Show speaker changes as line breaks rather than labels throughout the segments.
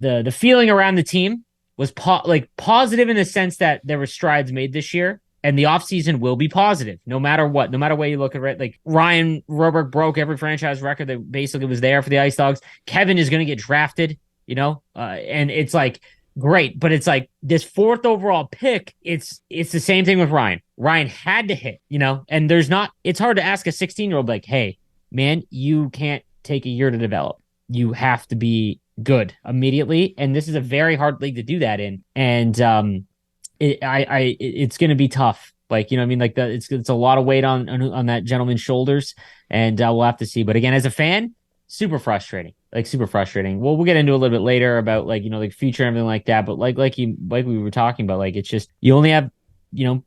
the feeling around the team was positive in the sense that there were strides made this year. And the offseason will be positive, no matter what, no matter where you look at it. Like Ryan Roberg broke every franchise record that basically was there for the Ice Dogs. Kevin is going to get drafted, and it's like great, but it's like this fourth overall pick. It's the same thing with Ryan. Ryan had to hit, and it's hard to ask a 16-year-old like, hey, man, you can't take a year to develop. You have to be good immediately. And this is a very hard league to do that in. And, it's going to be tough. Like, I mean, like it's a lot of weight on that gentleman's shoulders, and we'll have to see. But again, as a fan, super frustrating. Well, we'll get into a little bit later about like future and everything like that. But like we were talking about, like, it's just, you only have,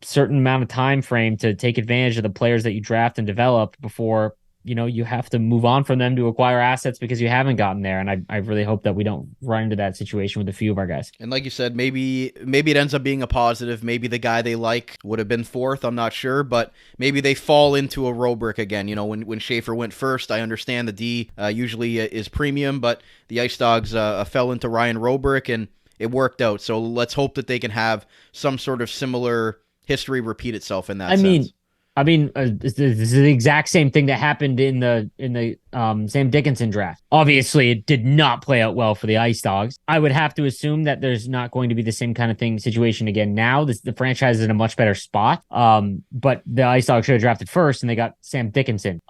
certain amount of time frame to take advantage of the players that you draft and develop before, you have to move on from them to acquire assets because you haven't gotten there. And I really hope that we don't run into that situation with a few of our guys.
And like you said, maybe it ends up being a positive. Maybe the guy they like would have been fourth. I'm not sure, but maybe they fall into a Robrick again. When Schaefer went first, I understand the D usually is premium, but the Ice Dogs fell into Ryan Robrick and it worked out. So let's hope that they can have some sort of similar history repeat itself in that sense.
This is the exact same thing that happened in the Sam Dickinson draft. Obviously, it did not play out well for the Ice Dogs. I would have to assume that there's not going to be the same kind of situation again now. The franchise is in a much better spot. But the Ice Dogs should have drafted first, and they got Sam Dickinson.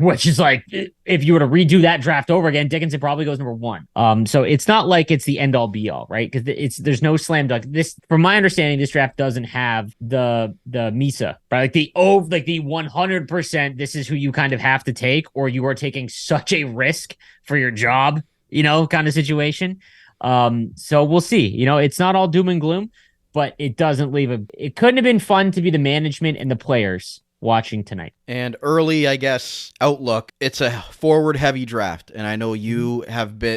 Which is like, if you were to redo that draft over again, Dickinson probably goes number 1. So it's not like it's the end all be all, right? Because there's no slam dunk. This, from my understanding, this draft doesn't have the Misa, right? Like the 100%, this is who you kind of have to take, or you are taking such a risk for your job, kind of situation. So we'll see. It's not all doom and gloom, but it doesn't it couldn't have been fun to be the management and the players watching tonight.
And early, I guess, outlook, it's a forward-heavy draft. And I know you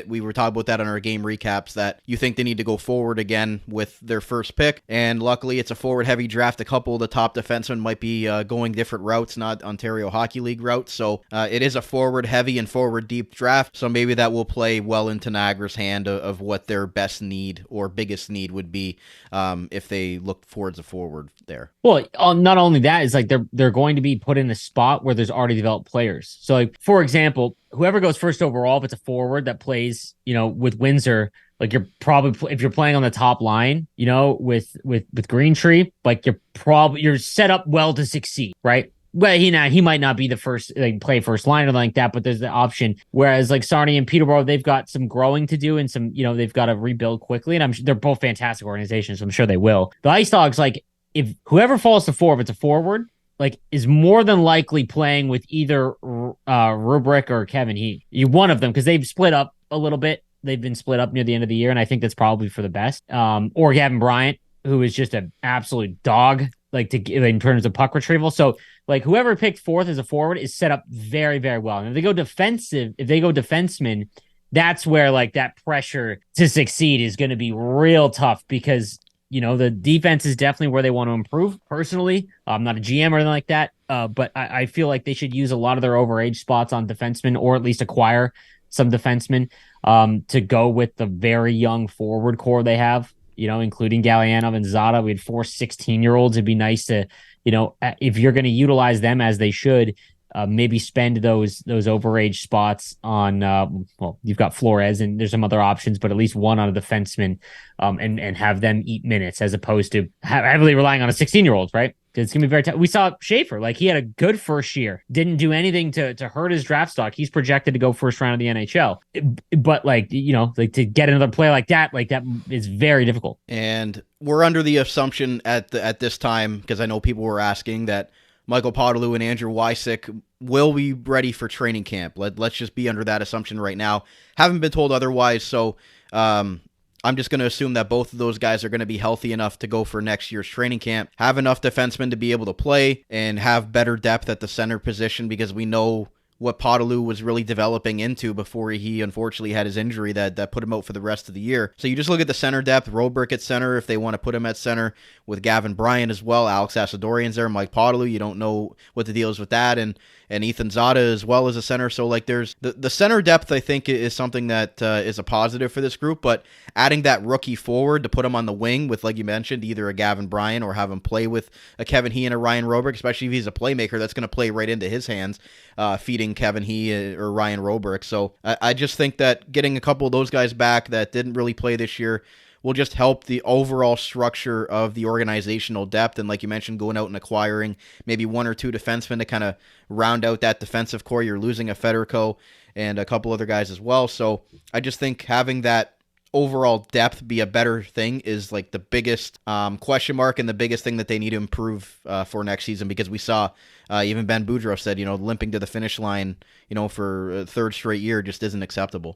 we were talking about that on our game recaps, that you think they need to go forward again with their first pick. And luckily, it's a forward-heavy draft. A couple of the top defensemen might be going different routes, not Ontario Hockey League routes. So it is a forward-heavy and forward-deep draft. So maybe that will play well into Niagara's hand of what their best need or biggest need would be if they look towards a forward there.
Well, not only that, it's like they're going to be put in a spot where there's already developed players. So, like, for example, whoever goes first overall, if it's a forward that plays, with Windsor, like, you're probably, if you're playing on the top line, with Greentree, like, you're set up well to succeed, right? Well, he might not be the first, like, play first line or like that, but there's the option. Whereas like Sarnia and Peterborough, they've got some growing to do and some, they've got to rebuild quickly. And they're both fantastic organizations, so I'm sure they will. The Ice Dogs, like, if whoever falls to 4, if it's a forward, like, is more than likely playing with either Rubrick or Kevin He. One of them, because they've split up a little bit. They've been split up near the end of the year, and I think that's probably for the best. Or Gavin Bryant, who is just an absolute dog, like, in terms of puck retrieval. So, like, whoever picked fourth as a forward is set up very, very well. And if they go defenseman, that's where, like, that pressure to succeed is going to be real tough because, the defense is definitely where they want to improve. Personally, I'm not a GM or anything like that, but I feel like they should use a lot of their overage spots on defensemen, or at least acquire some defensemen to go with the very young forward core they have, including Gallianov and Zada. We had 4 16-year-olds. It'd be nice to, if you're going to utilize them as they should, maybe spend those overage spots on, you've got Flores and there's some other options, but at least one on a defenseman, and have them eat minutes as opposed to heavily relying on a 16-year-old, right? Because it's going to be very tough. We saw Schaefer, like, he had a good first year, didn't do anything to hurt his draft stock. He's projected to go first round of the NHL. But, like, to get another player like that is very difficult.
And we're under the assumption at this time, because I know people were asking, that Michael Podolou and Andrew Wysick will be ready for training camp. Let's just be under that assumption right now. Haven't been told otherwise, so I'm just going to assume that both of those guys are going to be healthy enough to go for next year's training camp, have enough defensemen to be able to play, and have better depth at the center position, because we know what Podolou was really developing into before he unfortunately had his injury that put him out for the rest of the year. So you just look at the center depth, Robrick at center, if they want to put him at center, with Gavin Bryant as well, Alex Asadorian's there, Mike Podolou, you don't know what the deal is with that, and Ethan Zada as well as a center. So like there's the center depth, I think, is something that is a positive for this group, but adding that rookie forward to put him on the wing with, like you mentioned, either a Gavin Bryant or have him play with a Kevin He and a Ryan Robrick, especially if he's a playmaker, that's going to play right into his hands, feeding Kevin He or Ryan Robrick. So I just think that getting a couple of those guys back that didn't really play this year will just help the overall structure of the organizational depth. And like you mentioned, going out and acquiring maybe one or two defensemen to kind of round out that defensive core. You're losing a Federico and a couple other guys as well. So I just think having that overall depth be a better thing is like the biggest question mark and the biggest thing that they need to improve for next season, because we saw even Ben Boudreau said, limping to the finish line, for a third straight year just isn't acceptable.